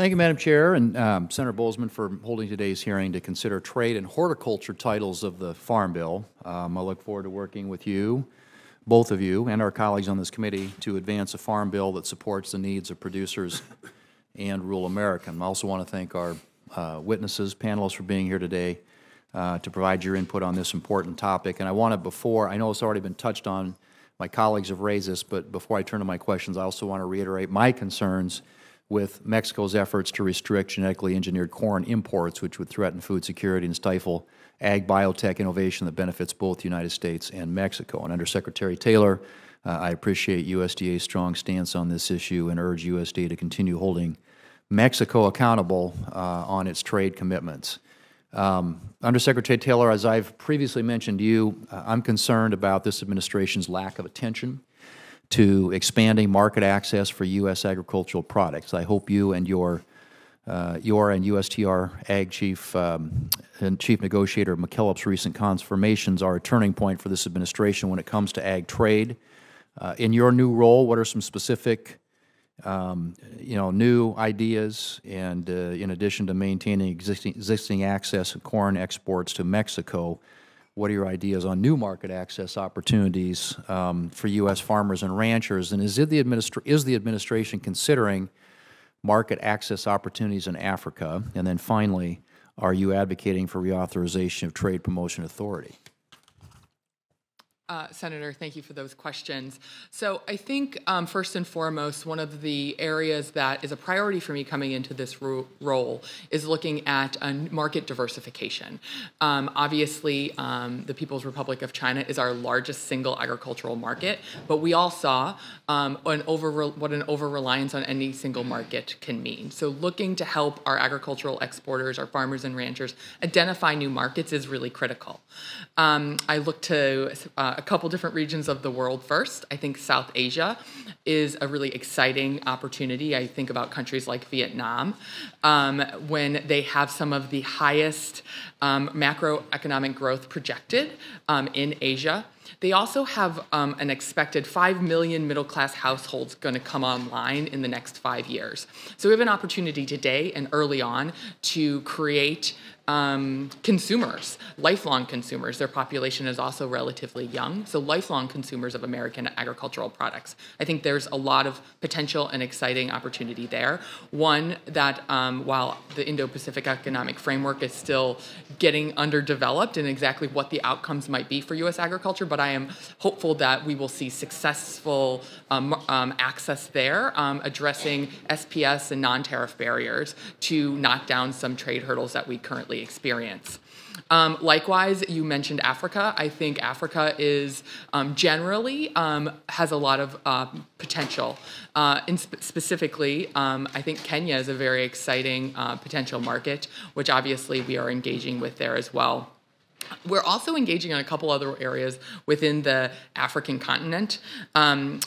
Thank you, Madam Chair, and Senator Bozeman for holding today's hearing to consider trade and horticulture titles of the Farm Bill. I look forward to working with you, both of you, and our colleagues on this committee to advance a farm bill that supports the needs of producers and rural America. I also want to thank our witnesses, panelists for being here today to provide your input on this important topic. And I want to, before, I know it's already been touched on, my colleagues have raised this, but before I turn to my questions, I also want to reiterate my concerns with Mexico's efforts to restrict genetically engineered corn imports, which would threaten food security and stifle ag biotech innovation that benefits both the United States and Mexico. And Under Secretary Taylor, I appreciate USDA's strong stance on this issue and urge USDA to continue holding Mexico accountable on its trade commitments. Under Secretary Taylor, as I've previously mentioned to you, I'm concerned about this administration's lack of attention to expanding market access for U.S. agricultural products. I hope you and your and USTR Ag Chief and Chief Negotiator McKillop's recent confirmations are a turning point for this administration when it comes to ag trade. In your new role, what are some specific new ideas, and in addition to maintaining existing access to corn exports to Mexico, what are your ideas on new market access opportunities for U.S. farmers and ranchers? And is the administration considering market access opportunities in Africa? And then finally, are you advocating for reauthorization of Trade Promotion Authority? Senator, thank you for those questions. So I think first and foremost, one of the areas that is a priority for me coming into this role is looking at market diversification. Obviously, the People's Republic of China is our largest single agricultural market, but we all saw what an over-reliance on any single market can mean. So looking to help our agricultural exporters, our farmers and ranchers, identify new markets is really critical. I look to a couple different regions of the world first. I think South Asia is a really exciting opportunity. I think about countries like Vietnam, when they have some of the highest macroeconomic growth projected in Asia. They also have an expected 5 million middle-class households going to come online in the next 5 years. So we have an opportunity today and early on to create consumers, lifelong consumers. Their population is also relatively young, so lifelong consumers of American agricultural products. I think there's a lot of potential and exciting opportunity there. One that while the Indo-Pacific Economic Framework is still getting underdeveloped in exactly what the outcomes might be for U.S. agriculture, but I am hopeful that we will see successful access there, addressing SPS and non-tariff barriers to knock down some trade hurdles that we currently experience. Likewise, you mentioned Africa. I think Africa is generally has a lot of potential. Specifically, I think Kenya is a very exciting potential market, which obviously we are engaging with there as well. We're also engaging in a couple other areas within the African continent.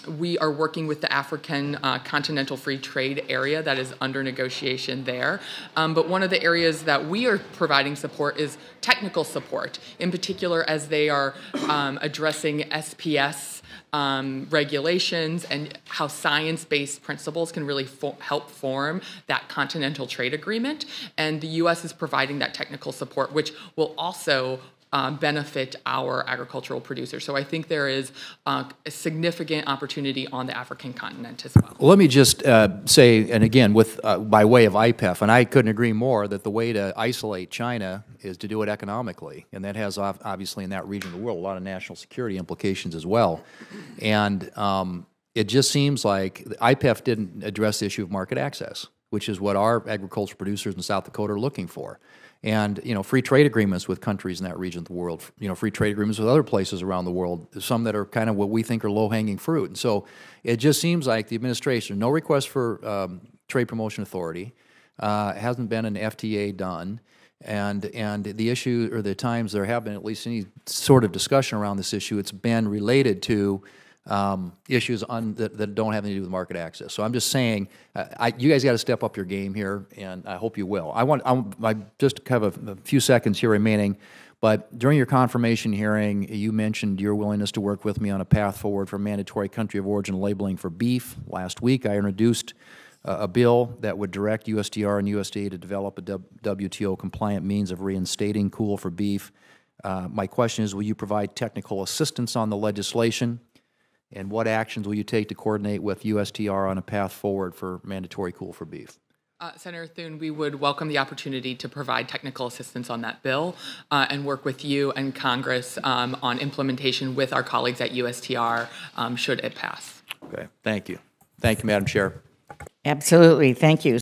We are working with the African Continental Free Trade Area that is under negotiation there. But one of the areas that we are providing support is technical support, in particular as they are addressing SPS regulations and how science-based principles can really help form that continental trade agreement. And the U.S. is providing that technical support, which will also benefit our agricultural producers. So I think there is a significant opportunity on the African continent as well. Well, let me just say, and again, by way of IPEF, and I couldn't agree more that the way to isolate China is to do it economically, and that has obviously in that region of the world a lot of national security implications as well. And it just seems like IPEF didn't address the issue of market access, which is what our agricultural producers in South Dakota are looking for. And, free trade agreements with countries in that region of the world, free trade agreements with other places around the world, some that are kind of what we think are low-hanging fruit. And so it just seems like the administration, no request for Trade Promotion Authority, hasn't been an FTA done, and the issue, or the times there have been at least any sort of discussion around this issue, it's been related to issues that don't have anything to do with market access. So I'm just saying, you guys got to step up your game here, and I hope you will. I just have a few seconds here remaining, but during your confirmation hearing, you mentioned your willingness to work with me on a path forward for mandatory country of origin labeling for beef. Last week, I introduced a bill that would direct USTR and USDA to develop a WTO-compliant means of reinstating cool for beef. My question is, will you provide technical assistance on the legislation? And what actions will you take to coordinate with USTR on a path forward for mandatory cool for beef? Senator Thune, we would welcome the opportunity to provide technical assistance on that bill and work with you and Congress on implementation with our colleagues at USTR should it pass. Okay, thank you. Thank you, Madam Chair. Absolutely. Thank you.